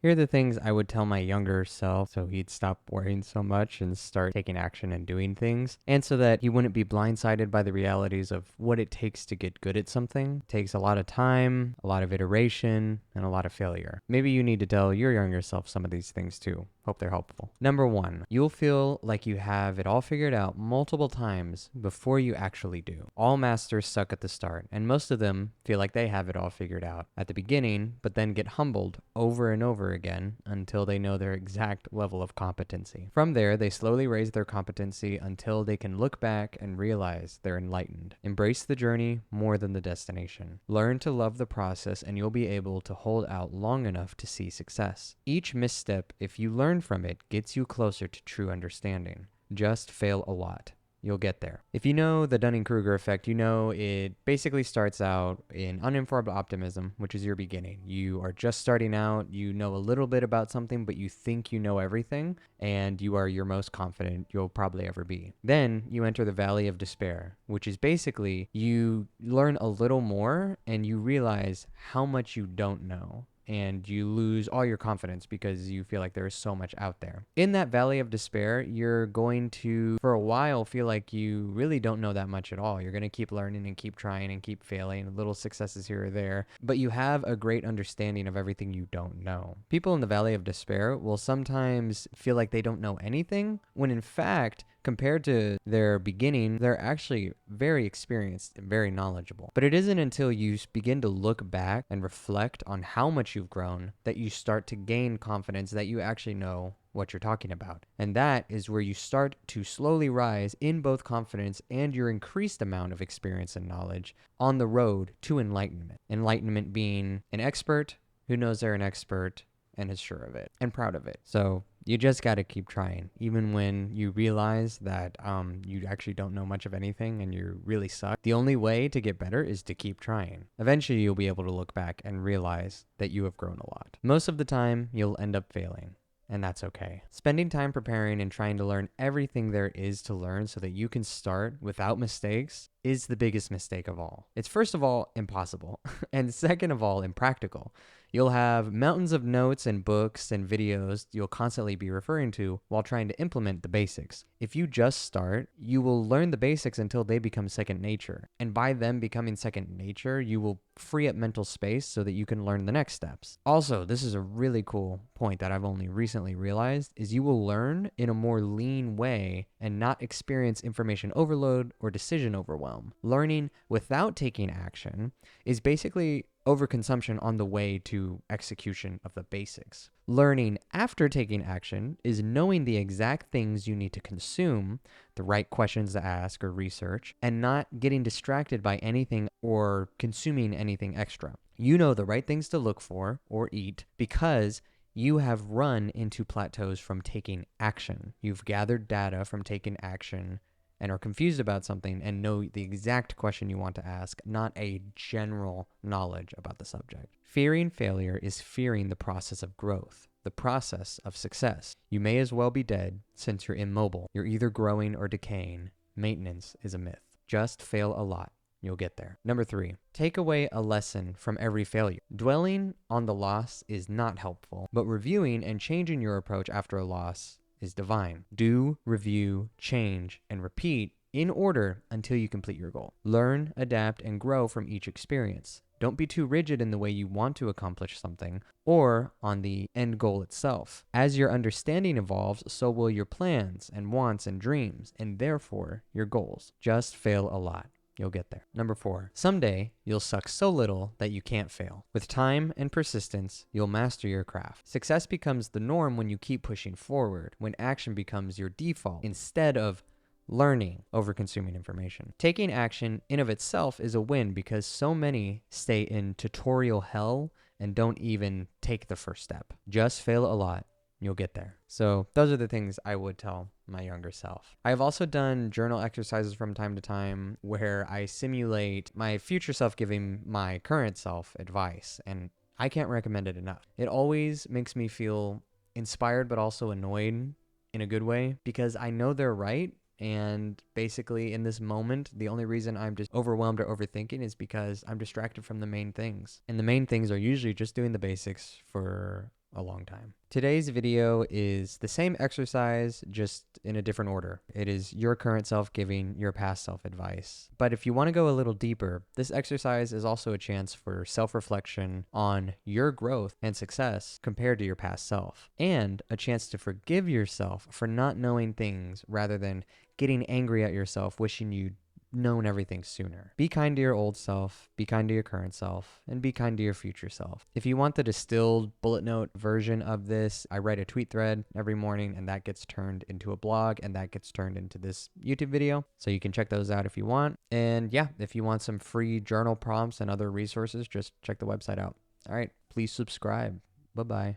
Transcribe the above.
Here are the things I would tell my younger self so he'd stop worrying so much and start taking action and doing things, and so that he wouldn't be blindsided by the realities of what it takes to get good at something. It takes a lot of time, a lot of iteration, and a lot of failure. Maybe you need to tell your younger self some of these things too. Hope they're helpful. Number one, you'll feel like you have it all figured out multiple times before you actually do. All masters suck at the start, and most of them feel like they have it all figured out at the beginning, but then get humbled over and over again until they know their exact level of competency. From there, they slowly raise their competency until they can look back and realize they're enlightened. Embrace the journey more than the destination. Learn to love the process, and you'll be able to hold out long enough to see success. Each misstep, if you learn from it, gets you closer to true understanding. Just fail a lot. You'll get there. If you know the Dunning-Kruger effect, you know it basically starts out in uninformed optimism, which is your beginning. You are just starting out, you know a little bit about something, but you think you know everything, and you are your most confident you'll probably ever be. Then you enter the valley of despair, which is basically you learn a little more and you realize how much you don't know, and you lose all your confidence because you feel like there is so much out there. In that valley of despair, you're going to, for a while, feel like you really don't know that much at all. You're going to keep learning and keep trying and keep failing, little successes here or there, but you have a great understanding of everything you don't know. People in the valley of despair will sometimes feel like they don't know anything, when in fact, compared to their beginning, they're actually very experienced and very knowledgeable. But it isn't until you begin to look back and reflect on how much you've grown that you start to gain confidence that you actually know what you're talking about. And that is where you start to slowly rise in both confidence and your increased amount of experience and knowledge on the road to enlightenment. Enlightenment being an expert who knows they're an expert and is sure of it and proud of it. So you just got to keep trying, even when you realize that you actually don't know much of anything and you really suck. The only way to get better is to keep trying. Eventually, you'll be able to look back and realize that you have grown a lot. Most of the time, you'll end up failing, and that's okay. Spending time preparing and trying to learn everything there is to learn so that you can start without mistakes is the biggest mistake of all. It's first of all impossible, and second of all impractical. You'll have mountains of notes and books and videos you'll constantly be referring to while trying to implement the basics. If you just start, you will learn the basics until they become second nature. And by them becoming second nature, you will free up mental space so that you can learn the next steps. Also, this is a really cool point that I've only recently realized, is you will learn in a more lean way and not experience information overload or decision overwhelm. Learning without taking action is basically overconsumption on the way to execution of the basics. Learning after taking action is knowing the exact things you need to consume, the right questions to ask or research, and not getting distracted by anything or consuming anything extra. You know the right things to look for or eat because you have run into plateaus from taking action. You've gathered data from taking action and are confused about something and know the exact question you want to ask, not a general knowledge about the subject. Fearing failure is fearing the process of growth, the process of success. You may as well be dead since you're immobile. You're either growing or decaying. Maintenance is a myth. Just fail a lot. You'll get there. Number 3, take away a lesson from every failure. Dwelling on the loss is not helpful, but reviewing and changing your approach after a loss is divine. Do, review, change, and repeat in order until you complete your goal. Learn, adapt, and grow from each experience. Don't be too rigid in the way you want to accomplish something or on the end goal itself. As your understanding evolves, so will your plans and wants and dreams, and therefore your goals. Just fail a lot. You'll get there. Number 4, someday you'll suck so little that you can't fail. With time and persistence, you'll master your craft. Success becomes the norm when you keep pushing forward, when action becomes your default instead of learning over consuming information. Taking action in of itself is a win because so many stay in tutorial hell and don't even take the first step. Just fail a lot. You'll get there. So those are the things I would tell my younger self. I've also done journal exercises from time to time where I simulate my future self giving my current self advice, and I can't recommend it enough. It always makes me feel inspired but also annoyed in a good way because I know they're right. And basically in this moment, the only reason I'm just overwhelmed or overthinking is because I'm distracted from the main things. And the main things are usually just doing the basics for a long time. Today's video is the same exercise, just in a different order. It is your current self giving your past self advice. But if you want to go a little deeper, this exercise is also a chance for self-reflection on your growth and success compared to your past self, and a chance to forgive yourself for not knowing things rather than getting angry at yourself, wishing you'd known everything sooner. Be kind to your old self, be kind to your current self, and be kind to your future self. If you want the distilled bullet note version of this, I write a tweet thread every morning, and that gets turned into a blog, and that gets turned into this YouTube video. So you can check those out if you want. And yeah, if you want some free journal prompts and other resources, just check the website out. All right, please subscribe. Bye-bye.